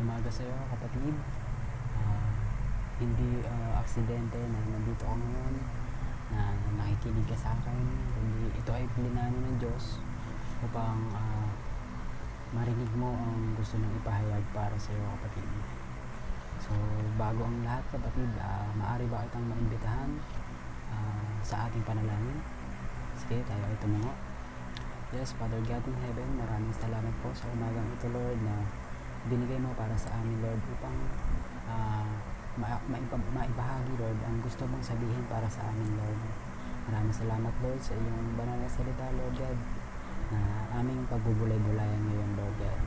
umaga sa iyo, kapatid. Ah, hindi aksidente na nandito ako ngayon, na nakikinig ka sa akin, kundi ito ay plinano ng Diyos upang marinig mo ang gusto niyang ipahayag para sa iyo, kapatid. So, bago ang lahat, kapatid, maaari ba kitang maimbitahan sa ating panalangin? Sige, tayo ay tumungo. Yes, Father God in heaven, maraming salamat po sa umagang ito, Lord, na binigay mo para sa amin, Lord, upang maibahagi, Lord, ang gusto mong sabihin para sa amin, Lord. Maraming salamat, Lord, sa iyong banal na salita, Lord God, na aming pagbubulay-bulayan ngayon, Lord God.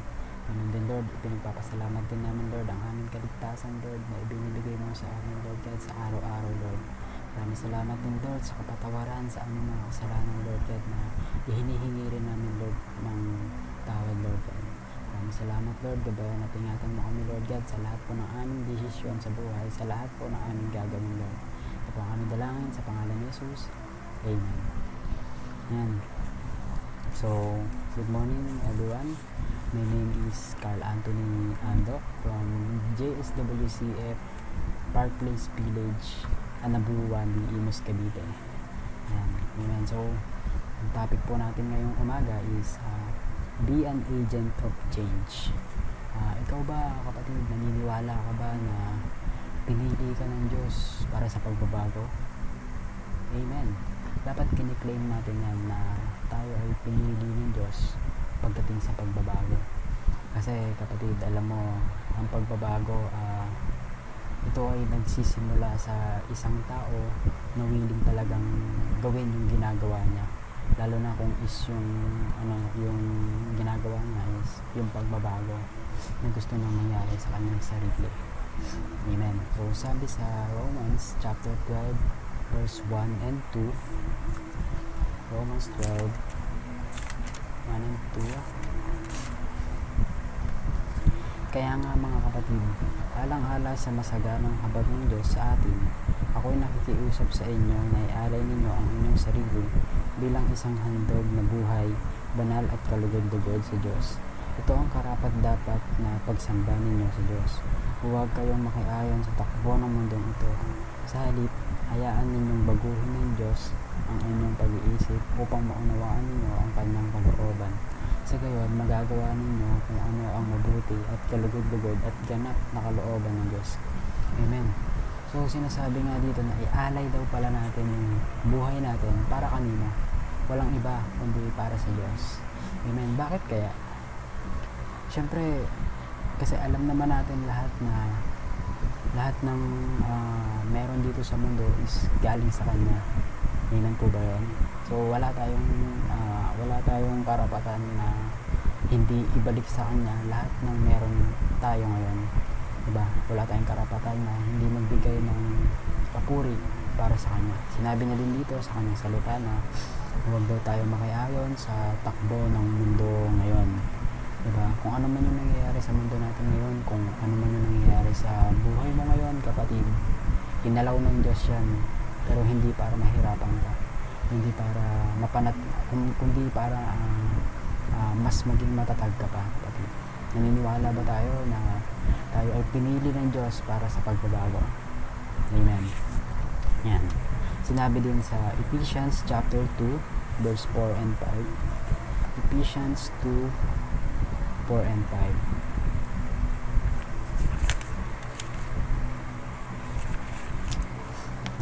Ganun din, Lord, pinagpapasalamat din namin, Lord, ang aming kaligtasan, Lord, na ibinibigay mo sa amin, Lord God, sa araw-araw, Lord. Maraming salamat din, Lord, sa kapatawaran sa aming mga kasalanan, Lord God, na hinihingi rin namin, Lord, ng tawad, Lord God. Maraming salamat, Lord, gabayan at ingatan mo kami, Lord God, sa lahat po ng aming desisyon sa buhay, sa lahat po ng aming gagawin, Lord. Ito po ang aming dalangin sa pangalan ni Jesus. Amen. Yan. So, good morning, everyone. My name is Carl Anthony Andok from JSWCF Park Place Village, Anabuan, Imus, Cavite. Amen. So, ang topic po natin ngayong umaga is be an agent of change. Ikaw ba, kapatid, naniniwala ka ba na pinili ka ng Diyos para sa pagbabago? Amen. Dapat kiniklaim natin yan na tayo ay pinili ng Diyos pagdating sa pagbabago. Kasi, kapatid, alam mo, ang pagbabago, ito ay nagsisimula sa isang tao na willing talagang gawin yung ginagawa niya, lalo na kung is yung ginagawa niya is yung pagbabago na gusto niyang mangyari sa kanyang sarili. Amen. So, sabi sa Romans chapter 12 verse 1 and 2, Romans 12 1 and 2. Kaya nga, mga kapatid, alang-ala sa masaganang habag ng Diyos sa atin, ako'y nakikiusap sa inyo na ialay ninyo ang inyong sarili bilang isang handog na buhay, banal at kalugod-lugod sa Diyos. Ito ang karapat-dapat na pagsamba ninyo sa Diyos. Huwag kayong makiayon sa takbo ng mundong ito. Sa halip, hayaan ninyong baguhin ng Diyos ang inyong pag-iisip upang maunawaan ninyo ang kanyang kalooban. Sa gayon, magagawa ninyo kung ano ang mabuti at kalugod-lugod at ganap na kalooban ng Diyos. Amen. So, sinasabi nga dito na ialay daw pala natin yung buhay natin para kanino? Walang iba kundi para sa Diyos. Amen. Bakit kaya? Siyempre, kasi alam naman natin lahat ng meron dito sa mundo is galing sa Kanya. Amen po ba yun? So, wala tayong karapatan na hindi ibalik sa Kanya lahat ng meron tayo ngayon. Diba? Wala tayong karapatan na hindi magbigay ng papuri para sa Kanya. Sinabi niya din dito sa Kanyang salita na huwag daw tayo makiayon sa takbo ng mundo ngayon. Diba? Kung ano man yung nangyayari sa mundo natin ngayon, kung ano man yung nangyayari sa buhay mo ngayon, kapatid, inalaw ng Diyos yan, pero hindi para mahirapan ka, hindi para kundi para mas maging matatag ka pa, kapatid. Naniniwala ba tayo na tayo ay pinili ng Diyos para sa pagbabago? Amen. Yan. Sinabi din sa Ephesians chapter 2 verse 4 and 5. Ephesians 2 4 and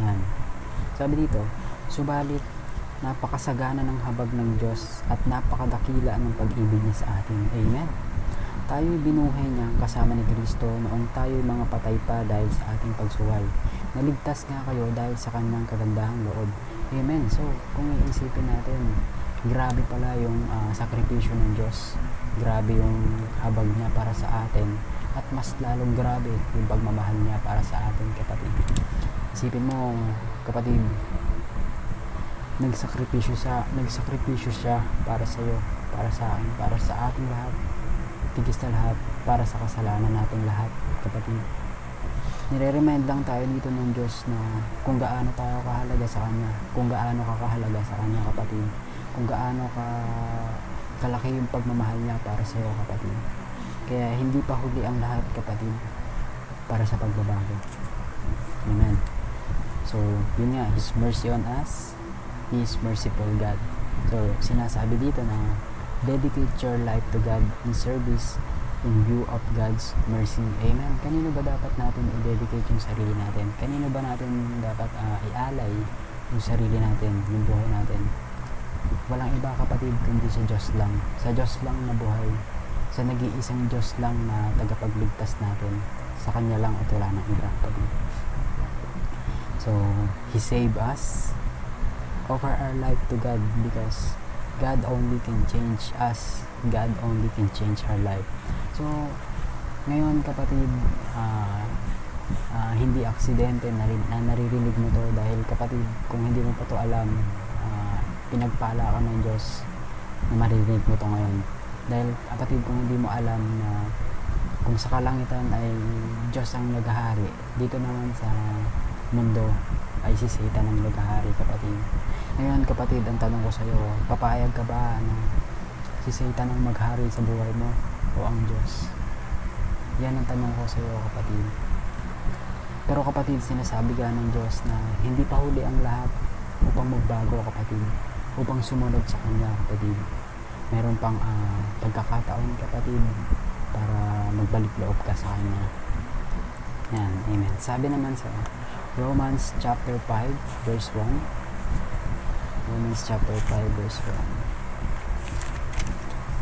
5. Yan. Sabi dito, subalit napakasagana ng habag ng Diyos at napakadakila ng pag-ibig niya sa atin. Amen. Tayo'y binuhay niya kasama ni Kristo noong tayo'y mga patay pa dahil sa ating pagsuway. Naligtas nga kayo dahil sa kanyang kagandahang loob. Amen. So, kung iisipin natin, grabe pala yung sakripisyo ng Diyos. Grabe yung habag niya para sa atin. At mas lalong grabe yung pagmamahal niya para sa atin, kapatid. Isipin mo, kapatid, nagsakripisyo siya para sa iyo, para sa akin, para sa ating lahat. Tigis na lahat para sa kasalanan nating lahat, kapatid. Nire-remind lang tayo dito ng Diyos na kung gaano tayo kahalaga sa Kanya, kung gaano ka kahalaga sa Kanya, kapatid, kung gaano ka kalaki yung pagmamahal niya para sa iyo, kapatid. Kaya hindi pa huli ang lahat, kapatid, para sa pagbabago. Amen. So, yun nga, His mercy on us, He is merciful God. So, sinasabi dito na dedicate your life to God in service in view of God's mercy. Amen. Kanino ba dapat natin i-dedicate yung sarili natin? Kanino ba natin dapat ialay yung sarili natin, yung buhay natin? Walang iba, kapatid, kundi sa Diyos lang. Sa Diyos lang na buhay. Sa nag-iisang Diyos lang na tagapagligtas natin. Sa Kanya lang at wala nang iba, kapatid. So, He saved us. Offer our life to God because God only can change us. God only can change our life. So, ngayon, kapatid, hindi aksidente na naririnig mo to, dahil, kapatid, kung hindi mo pa to alam, pinagpala ka ng Diyos na maririnig mo to ngayon. Dahil, kapatid, kung hindi mo alam na kung sa kalangitan ay Diyos ang naghahari, dito naman sa mundo ay si Satan ang naghahari, kapatid. Ngayon, kapatid, ang tanong ko sa iyo, papayag ka ba na si Satan ang maghari sa buhay mo o ang Diyos? Yan ang tanong ko sa iyo, kapatid. Pero, kapatid, sinasabi ka ng Diyos na hindi pa huli ang lahat upang magbago, kapatid, upang sumunod sa Kanya, kapatid. Meron pang pagkakataon, kapatid, para magbalik loob ka sa Kanya. Yan, amen. Sabi naman sa Romans chapter 5 verse 1. Romans chapter 5 verse 1.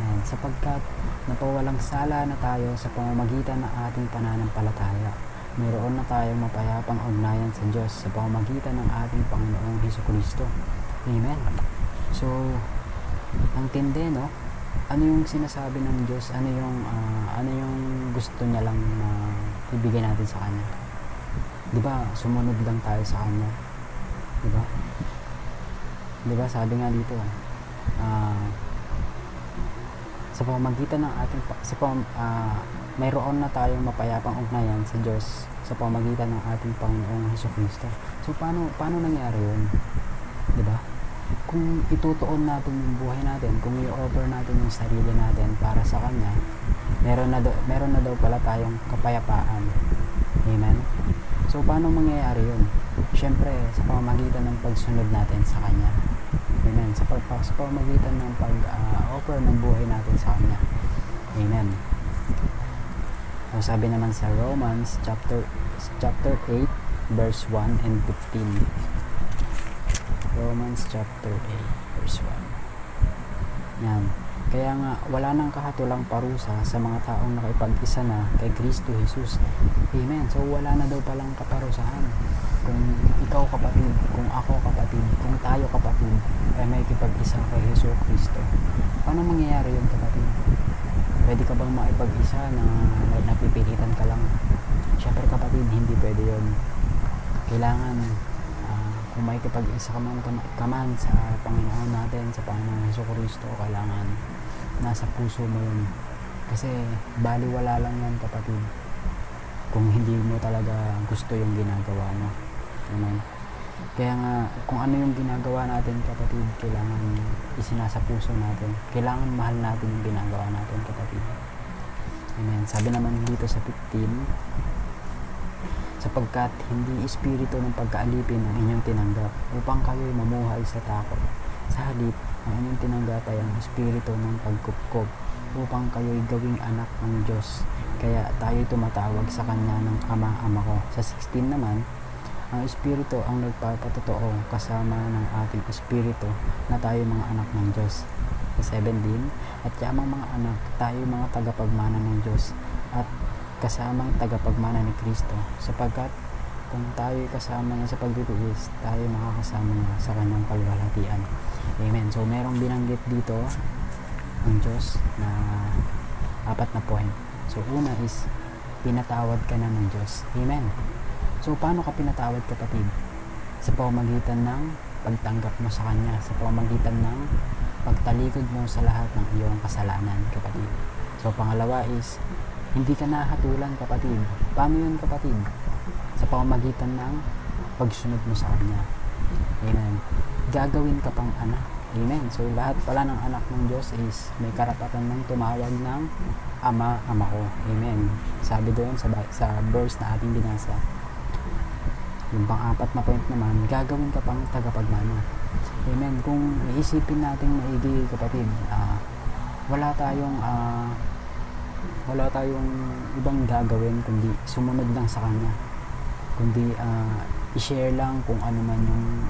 Yan, sapagkat napawalang sala na tayo sa pamamagitan ng ating pananampalataya, mayroon na tayong mapayapang ugnayan sa Diyos sa pamamagitan ng ating Panginoong Hesukristo. Amen. So, ang tindi, no? Ano yung sinasabi ng Diyos? Ano yung gusto niya lang na ibigay natin sa Kanya? Diba, sumunod lang tayo sa Kanya. Diba, sabi nga dito, sa pamamagitan ng ating mayroon na tayong mapayapang ugnayan sa Diyos sa pamamagitan ng ating Panginoong Hesukristo. So, paano nangyari yun? Diba? Kung itutuon natin yung buhay natin, kung i-offer natin yung sarili natin para sa Kanya, meron na daw pala tayong kapayapaan. Amen? So, paano mangyayari yun? Siyempre, sa pamamagitan ng pagsunod natin sa Kanya. Amen? Sa pamamagitan ng pag-offer ng buhay natin sa Kanya. Amen? So, sabi naman sa Romans chapter 8 verse 1 and 15. Romans chapter 8 verse 1. Yan. Kaya nga, wala nang kahatulang parusa sa mga taong nakipag-isa na kay Kristo Jesus. Amen. So, wala na daw palang kaparusahan. Kung ikaw, kapatid, kung ako, kapatid, kung tayo, kapatid, ay may kipag-isa kay Jesus Kristo. Paano mangyayari yun, kapatid? Pwede ka bang maipag-isa na napipilitan ka lang? Siyempre, kapatid, hindi pwede yun. Kailangan, kung may kipag-isa ka man sa Panginoon natin, sa Panginoon Jesus Kristo, kailangan nasa puso mo yun. Kasi baliwala lang yan, kapatid, kung hindi mo talaga gusto yung ginagawa mo. Amen. Kaya nga, kung ano yung ginagawa natin, kapatid, kailangan isinasa puso natin. Kailangan mahal natin yung ginagawa natin, kapatid. Amen. Sabi naman dito sa 15, sapagkat hindi espiritu ng pagkaalipin ang inyong tinanggap upang kayo'y mamuhay sa takot. Sa halip, ang inyong tinanggap ay ang espiritu ng pagkupkop upang kayo'y gawing anak ng Diyos. Kaya tayo'y tumatawag sa Kanya ng Ama ko. Sa 16 naman, ang espiritu ang nagpapatotoo kasama ng ating espiritu na tayo mga anak ng Diyos. Sa 17, at yamang mga anak, tayo mga tagapagmana ng Diyos at kasamang tagapagmana ni Kristo, sapagkat kung tayo kasama niya sa pagtitiis, tayo makakasama niya sa kanyang kalwalhatian. Amen. So, merong binanggit dito ang Diyos na 4 na point. So, una is, pinatawad ka na ng Diyos. Amen. So, paano ka pinatawad, kapatid? Sa pamamagitan ng pagtanggap mo sa Kanya, sa pamamagitan ng pagtalikod mo sa lahat ng iyong kasalanan, kapatid. So, pangalawa is, hindi ka nahatulan, kapatid. Paano yun, kapatid? Sa pamamagitan ng pagsunod mo sa Kanya. Amen. Gagawin ka pang anak. Amen. So lahat pala ng anak ng Diyos is may karapatan ng tumawag ng Ama, Ama ko. Amen. Sabi doon sa verse na ating binasa. Yung pang-apat na point naman, gagawin ka pang tagapagmana. Amen. Kung iisipin natin maigi, kapatid, wala tayong ibang gagawin kundi sumunod lang sa Kanya. Kundi i-share lang kung ano man yung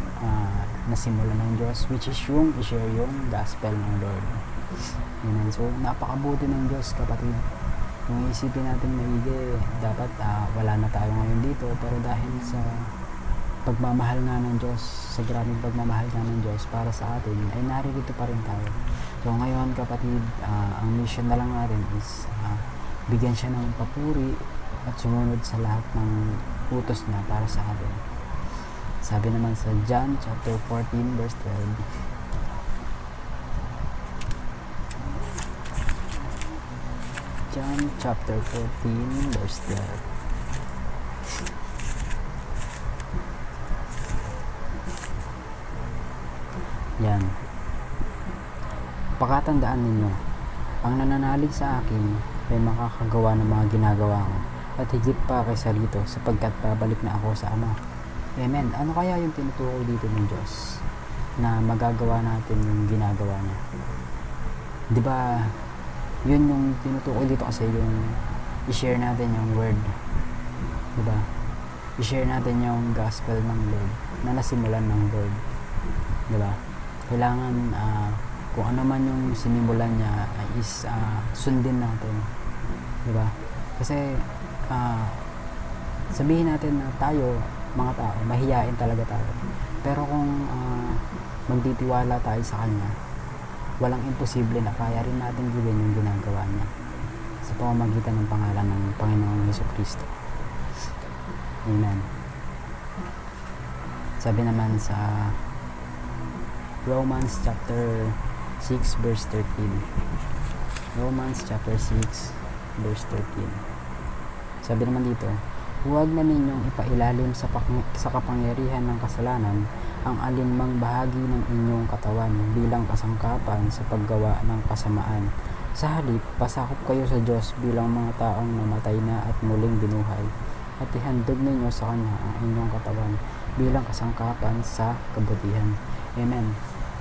nasimulan ng Diyos, which is yung i-share yung gospel ng Lord. Amen. So napakabuti ng Diyos, kapatid. Kung isipin natin maigi, dapat wala na tayo ngayon dito, pero dahil sa pagmamahal nga ng Diyos, sa grabing pagmamahal nga ng Diyos para sa atin, ay naririto pa rin tayo. So ngayon, kapatid, ang mission na lang natin is bigyan siya ng papuri at sumunod sa lahat ng utos niya para sa atin. Sabi naman sa John chapter 14 verse 12, John chapter 14 verse 12. Yan. Pakatandaan ninyo, ang nananalig sa akin ay makakagawa ng mga ginagawa ko, at higit pa kaysa rito, sapagkat babalik na ako sa Ama. Amen. Ano kaya yung tinutukoy dito ng Diyos na magagawa natin yung ginagawa niya? Di ba, yun yung tinutukoy dito, kasi yung i-share natin yung word. Di ba? I-share natin yung gospel ng Lord na nasimulan ng Lord. Di ba? Kailangan kung ano man yung sinimulan niya is sundin natin. Di ba? Kasi sabihin natin na tayo, mga tao, mahiyain talaga tayo. Pero kung magtitiwala tayo sa Kanya, walang imposible na kaya rin natin gawin yung ginagawa niya sa pamamagitan ng pangalan ng Panginoong Jesucristo. Amen. Sabi naman sa Romans chapter 6 verse 13. Romans chapter 6 verse 13. Sabi naman dito, huwag na ninyong ipailalim sa kapangyarihan ng kasalanan ang alinmang bahagi ng inyong katawan bilang kasangkapan sa paggawa ng kasamaan. Sa halip, pasakop kayo sa Diyos bilang mga taong namatay na at muling binuhay, at ihandog ninyo sa Kanya ang inyong katawan bilang kasangkapan sa kabutihan. Amen.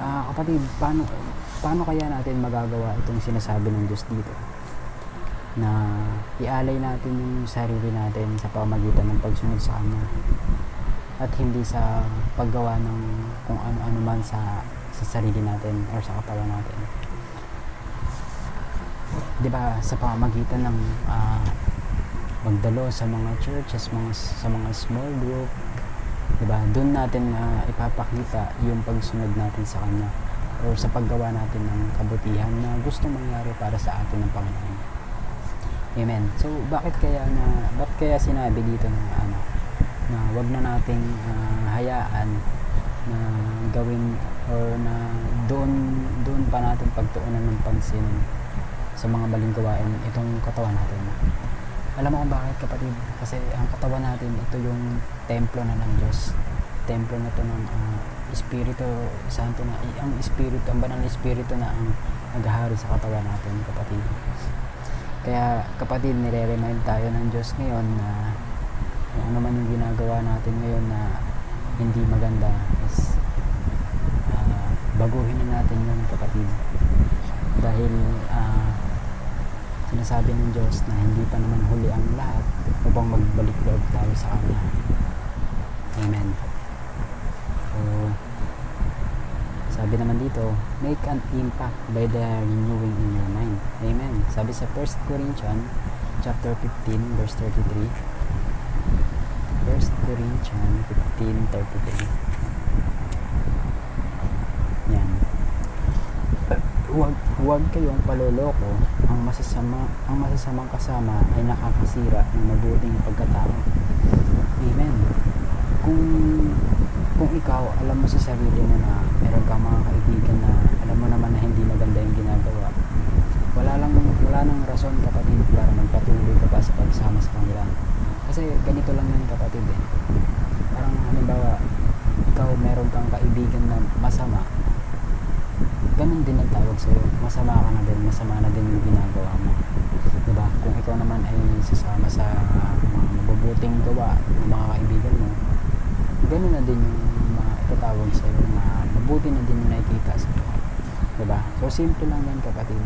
Kapatid, paano kaya natin magagawa itong sinasabi ng Diyos dito? Na ialay natin yung sarili natin sa pamamagitan ng pagsunod sa Kanya, at hindi sa paggawa ng kung ano-ano man sa sarili natin or sa katawan natin. Diba, sa pamamagitan ng magdalo sa mga churches, sa mga small group, diba, doon natin ipapakita yung pagsunod natin sa Kanya or sa paggawa natin ng kabutihan na gusto mangyari para sa atin ng Panginoon. Amen. So bakit kaya sinabi dito na wag na nating hayaan na gawin or na doon pa natin pagtuunan ng pansin sa mga maling gawain itong katawan natin. Alam mo kung bakit, kapatid? Kasi ang katawan natin, ito yung templo na ng Diyos. Templo na to ng Espiritu Santo, na ang Espiritu, ang banal na Espiritu na ang naghahari sa katawan natin, kapatid. Kaya, kapatid, nire-remind tayo ng Diyos ngayon na kung ano man yung ginagawa natin ngayon na hindi maganda is baguhin na natin yun, kapatid. Dahil sinasabi ng Diyos na hindi pa naman huli ang lahat upang magbalik loob tayo sa Kanya. Amen. So, sabi naman dito, make an impact by the renewing in your mind. Amen. Sabi sa 1 Corinthians chapter 15 verse 33. 1 Corinthians 15:33. Yan. Huwag kayong paloloko. Ang masasamang kasama ay nakakasira ng mabuting pagkatao. Amen. Kung ikaw alam mo sa sarili mo na meron kang mga kaibigan na alam mo naman na hindi maganda yung ginagawa, wala nang rason, kapatid, para magpatuloy ka pa sa pagsama sa kanila. Kasi ganito lang yan, kapatid, eh. Parang halimbawa, ikaw meron kang kaibigan na masama, tumatawag sa'yo, masama ka na din, masama na din yung ginagawa mo. Diba? Kung ikaw naman ay sasama sa mga mabubuting gawa ng mga kaibigan mo, gano'n na din yung mga itatawag sa'yo na mabuti na din yung nakikita sa buhay. Diba? So simple lang yan kapatid.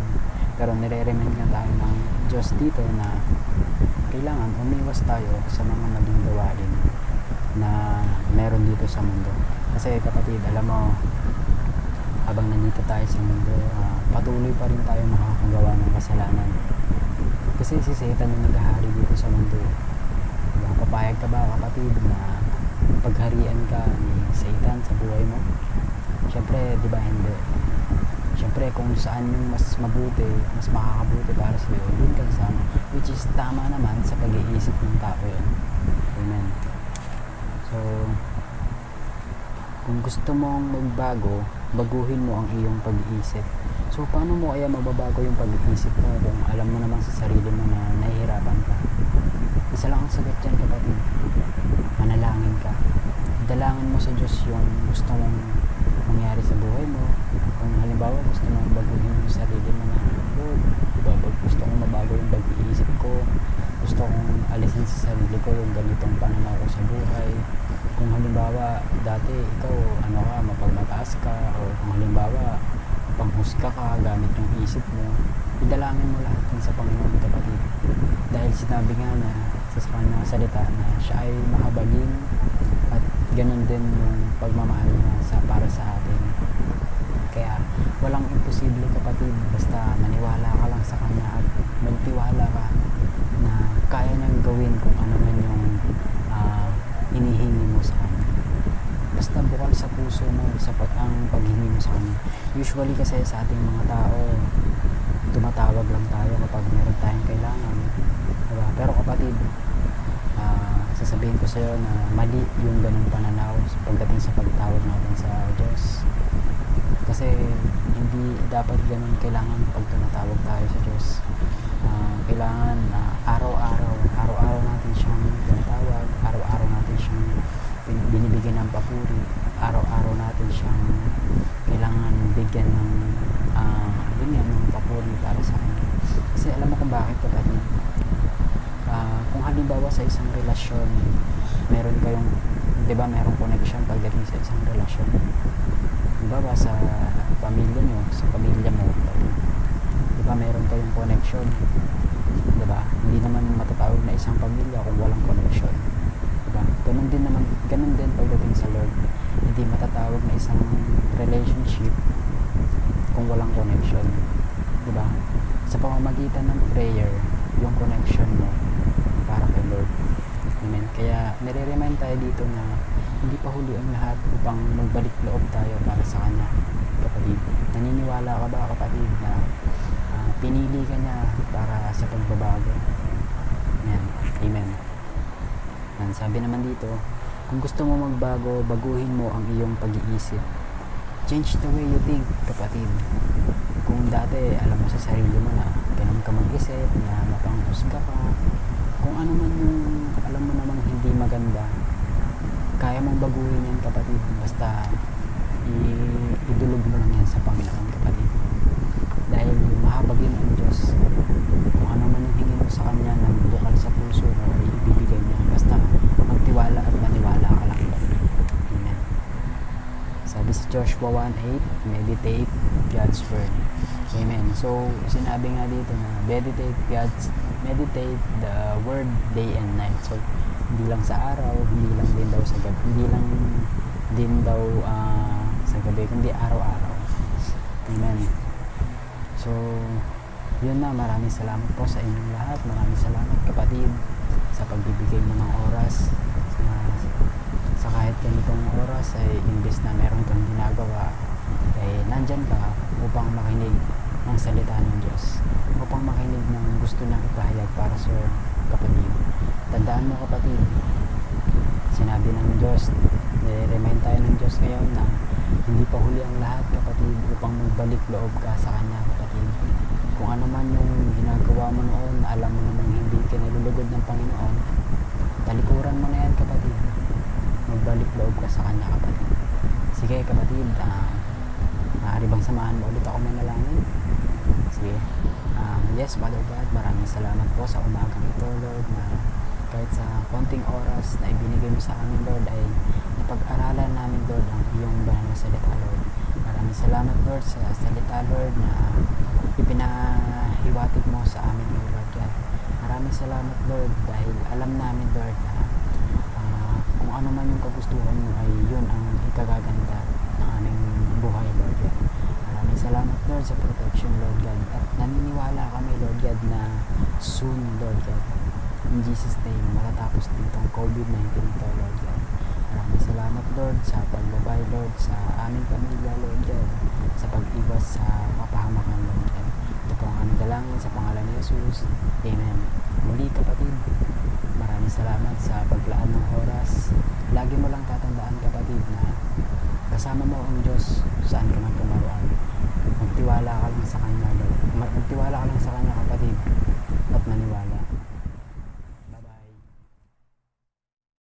Pero nire-remind nga tayo ng Diyos dito na kailangan umiwas tayo sa mga maling gawain na meron dito sa mundo. Kasi kapatid, alam mo, habang nandito tayo sa mundo, patuloy pa rin tayo makakagawa ng kasalanan. Kasi si Satan yung naghahari dito sa mundo. Diba? Papayag ka ba kapatid na pagharian ka ni Satan sa buhay mo? Siyempre, di ba hindi? Siyempre, kung saan yung mas mabuti, mas makakabuti para sa iyo, yun ka sama. Which is tama naman sa pag-iisip ng tao yun. Amen. So, kung gusto mong magbago, baguhin mo ang iyong pag-iisip. So, paano mo kaya mababago yung pag-iisip mo kung alam mo naman sa sarili mo na nahihirapan ka? Isa lang ang sagot dyan kapatid. Manalangin ka. Dalangin mo sa Diyos yung gusto mong mangyari sa buhay mo. Kung halimbawa gusto mong baguhin yung sarili mo na, Lord, diba, gusto kong mabago yung pag-iisip ko. Gusto kong alisin sa sarili ko yung ganitong pananaw ko sa buhay. Kung halimbawa dati ikaw mapagmataas ka, o kung halimbawa panghusga ka gamit yung isip mo, idalangin mo lahat sa Panginoon kapatid. Dahil sinabi nga na sa kanyang salita na siya ay mahabagin at ganun din yung pagmamahal niya para sa atin. Kaya walang imposible kapatid, basta maniwala ka lang sa kanya at magtiwala ka na kaya niyang gawin kung ano man yung inihingi mo sa kanya. Basta bukal sa puso mo ang paghingi mo sa kanya. Usually kasi sa ating mga tao, tumatawag lang tayo kapag meron tayong kailangan, diba? Pero kapatid, sasabihin ko sa'yo na mali yung ganung pananaw pagdating sa pagtawag natin sa Diyos. Kasi hindi dapat ganun kailangan pag tumatawag tayo sa Diyos. Kailangan araw-araw natin siyang tinatawag, araw-araw natin siyang binibigyan ng papuri, araw-araw natin siyang kailangan bigyan ng ng papuri para sa kanya. Kasi alam mo kung bakit kapatid? Kung halimbawa sa isang relasyon, meron kayong, di ba, merong connection pagdating sa isang relasyon. Di ba sa pamilya nyo, sa pamilya mo, di ba meron kayong connection? Di ba? Hindi naman matatawag na isang pamilya kung walang connection. Di ba? Ganun din pagdating sa Lord. Hindi matatawag na isang relationship kung walang connection. Di ba? Sa pamamagitan ng prayer, yung connection mo para kay Lord. Amen. Kaya nire-remind tayo dito na hindi pa huli ang lahat upang magbalik loob tayo para sa Kanya, kapatid. Naniniwala ka ba kapatid na pinili ka niya para sa pagbabago? Amen. Amen. And sabi naman dito, kung gusto mo magbago, baguhin mo ang iyong pag-iisip. Change the way you think, kapatid. Kung dati alam mo sa sarili mo na ganun ka mag-isip, na mapanghusga ka, kung ano man yung alam mo namang hindi maganda, kaya mong baguhin yan kapatid. Basta idulog mo lang yan sa Panginoon kapatid. Dahil mahabagin ang Diyos. Kung ano man yung hingin mo sa Kanya na bukal sa puso mo, ay ibibigay niya. Basta magtiwala at maniwala ka lang. Amen. Sabi sa Joshua 1:8, meditate God's Word. Amen. So, sinabi nga dito na meditate the Word day and night. So, hindi lang sa araw, hindi lang din daw sa gabi, hindi lang din daw sa gabi, kundi araw-araw. Amen. So, yun na, maraming salamat po sa inyong lahat. Maraming salamat kapatid sa pagbibigay mo ng oras sa kahit ganitong oras ay imbes na meron kang ginagawa, ay nandyan ka upang makinig ng salita ng Diyos, upang makinig ng gusto niyang ipahayag para sa kapatid. Tandaan mo kapatid, sinabi ng Diyos, remind tayo ng Diyos ngayon na hindi pa huli ang lahat kapatid, upang magbalik loob ka sa Kanya kapatid. Kung ano man yung ginagawa mo noon na alam mo namang hindi ka nilulugod ng Panginoon, talikuran mo na yan kapatid. Magbalik loob ka sa Kanya kapatid. Sige kapatid, Maaari bang samahan mo ulit ako manalangin? Sige. Yes, Father God, maraming salamat po sa umagang ito, Lord, na kahit sa konting oras na ibinigay mo sa amin, Lord, ay napag-aralan namin, Lord, ang iyong banal na salita, Lord. Maraming salamat, Lord, sa salita, Lord, na ipinahiwatig mo sa amin, Lord God. Maraming salamat, Lord, dahil alam namin, Lord, na kung ano man yung kagustuhan mo ay yun ang ikagaganda ng aming buhay, Lord God. Maraming salamat, Lord, sa protection, Lord God. At naniniwala kami, Lord God, na soon, Lord God, in Jesus' name, matatapos ditong COVID-19 ito, Lord God. Maraming salamat, Lord, sa pagbabay, Lord, sa aming pamilya, Lord God, sa pag-iwas sa kapahamakan, Lord God. Ito po ang aming dalangin sa pangalan ni Jesus. Amen. Muli, kapatid, maraming salamat sa paglaan ng oras. Lagi mo lang tatandaan, kapatid, na kasama mo ang Diyos saan ka man tumaruan. Magtiwala ka lang sa Kanya, Lord. Magtiwala ka lang sa Kanya, kapatid, at maniwala.